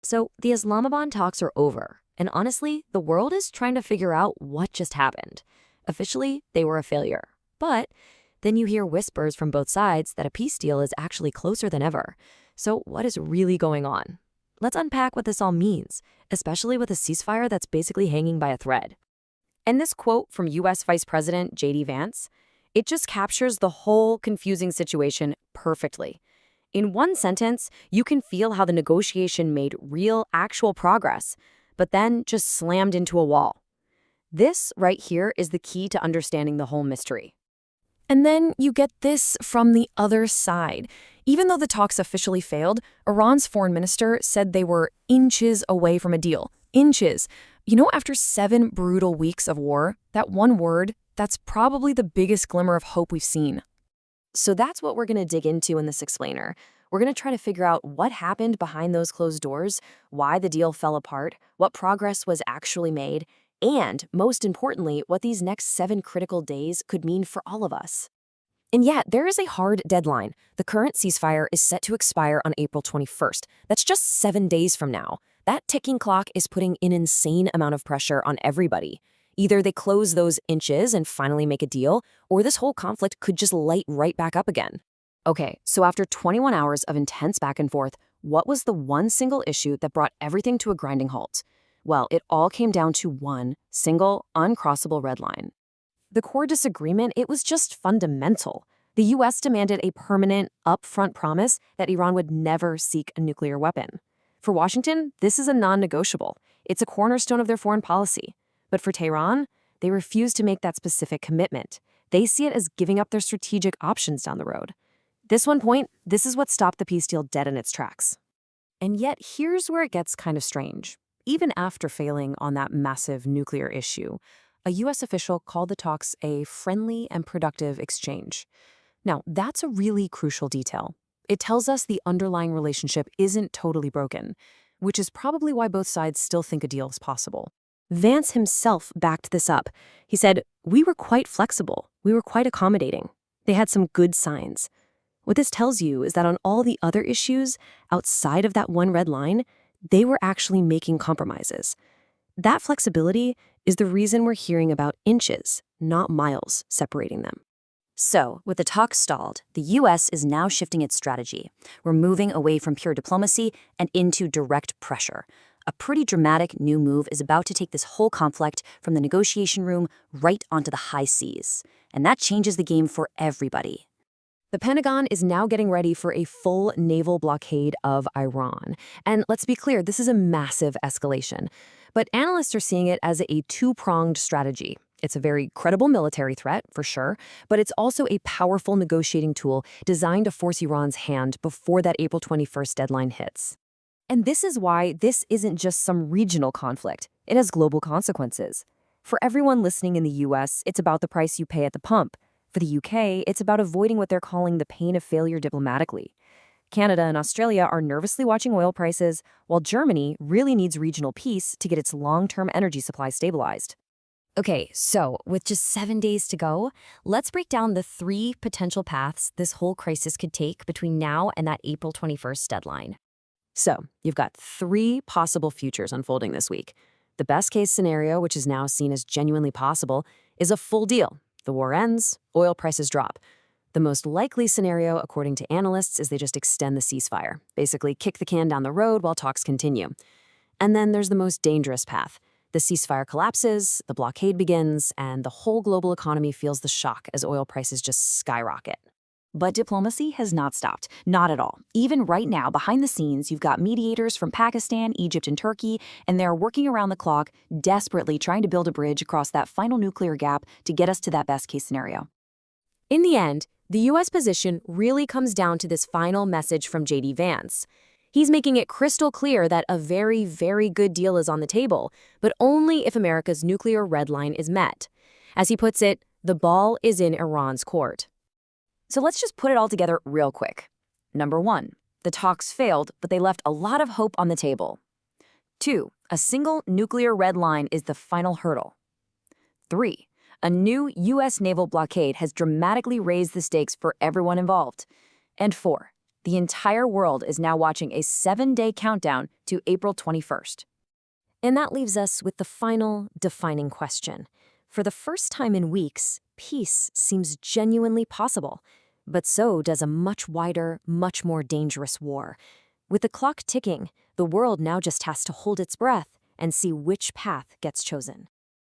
So the Islamabad talks are over, and honestly, the world is trying to figure out what just happened. Officially, they were a failure. But then you hear whispers from both sides that a peace deal is actually closer than ever. So what is really going on? Let's unpack what this all means, especially with a ceasefire that's basically hanging by a thread. And this quote from U.S. Vice President JD Vance, it just captures the whole confusing situation perfectly. In one sentence, you can feel how the negotiation made real, actual progress, but then just slammed into a wall. This right here is the key to understanding the whole mystery. And then you get this from the other side. Even though the talks officially failed, Iran's foreign minister said they were inches away from a deal. Inches. After 7 brutal weeks of war, that one word, that's probably the biggest glimmer of hope we've seen. So that's what we're going to dig into in this explainer. We're going to try to figure out what happened behind those closed doors, why the deal fell apart, what progress was actually made, and, most importantly, what these next 7 critical days could mean for all of us. And yet, there is a hard deadline. The current ceasefire is set to expire on April 21st. That's just 7 days from now. That ticking clock is putting an insane amount of pressure on everybody. Either they close those inches and finally make a deal, or this whole conflict could just light right back up again. Okay, so after 21 hours of intense back and forth, what was the one single issue that brought everything to a grinding halt? Well, it all came down to one single, uncrossable red line. The core disagreement, it was just fundamental. The U.S. demanded a permanent, upfront promise that Iran would never seek a nuclear weapon. For Washington, this is a non-negotiable. It's a cornerstone of their foreign policy. But for Tehran, they refuse to make that specific commitment. They see it as giving up their strategic options down the road. This is what stopped the peace deal dead in its tracks. And yet, here's where it gets kind of strange. Even after failing on that massive nuclear issue, a U.S. official called the talks a friendly and productive exchange. Now, that's a really crucial detail. It tells us the underlying relationship isn't totally broken, which is probably why both sides still think a deal is possible. Vance himself backed this up. He said, "We were quite flexible. We were quite accommodating. They had some good signs." What this tells you is that on all the other issues, outside of that one red line, they were actually making compromises. That flexibility is the reason we're hearing about inches, not miles, separating them. So, with the talks stalled, the U.S. is now shifting its strategy. We're moving away from pure diplomacy and into direct pressure. A pretty dramatic new move is about to take this whole conflict from the negotiation room right onto the high seas. And that changes the game for everybody. The Pentagon is now getting ready for a full naval blockade of Iran. And let's be clear, this is a massive escalation. But analysts are seeing it as a two-pronged strategy. It's a very credible military threat, for sure, but it's also a powerful negotiating tool designed to force Iran's hand before that April 21st deadline hits. And this is why this isn't just some regional conflict. It has global consequences. For everyone listening in the US, it's about the price you pay at the pump. For the UK, it's about avoiding what they're calling the pain of failure diplomatically. Canada and Australia are nervously watching oil prices, while Germany really needs regional peace to get its long-term energy supply stabilized. Okay, so with just 7 days to go, let's break down the 3 potential paths this whole crisis could take between now and that April 21st deadline. So, you've got 3 possible futures unfolding this week. The best-case scenario, which is now seen as genuinely possible, is a full deal. The war ends, oil prices drop. The most likely scenario, according to analysts, is they just extend the ceasefire, basically kick the can down the road while talks continue. And then there's the most dangerous path. The ceasefire collapses, the blockade begins, and the whole global economy feels the shock as oil prices just skyrocket. But diplomacy has not stopped. Not at all. Even right now, behind the scenes, you've got mediators from Pakistan, Egypt, and Turkey, and they're working around the clock, desperately trying to build a bridge across that final nuclear gap to get us to that best-case scenario. In the end, the U.S. position really comes down to this final message from JD Vance. He's making it crystal clear that a very, very good deal is on the table, but only if America's nuclear red line is met. As he puts it, the ball is in Iran's court. So let's just put it all together real quick. Number 1, the talks failed, but they left a lot of hope on the table. 2, a single nuclear red line is the final hurdle. 3, a new U.S. naval blockade has dramatically raised the stakes for everyone involved. And 4, The entire world is now watching a 7-day countdown to April 21st. And that leaves us with the final, defining question. For the first time in weeks, peace seems genuinely possible. But so does a much wider, much more dangerous war. With the clock ticking, the world now just has to hold its breath and see which path gets chosen.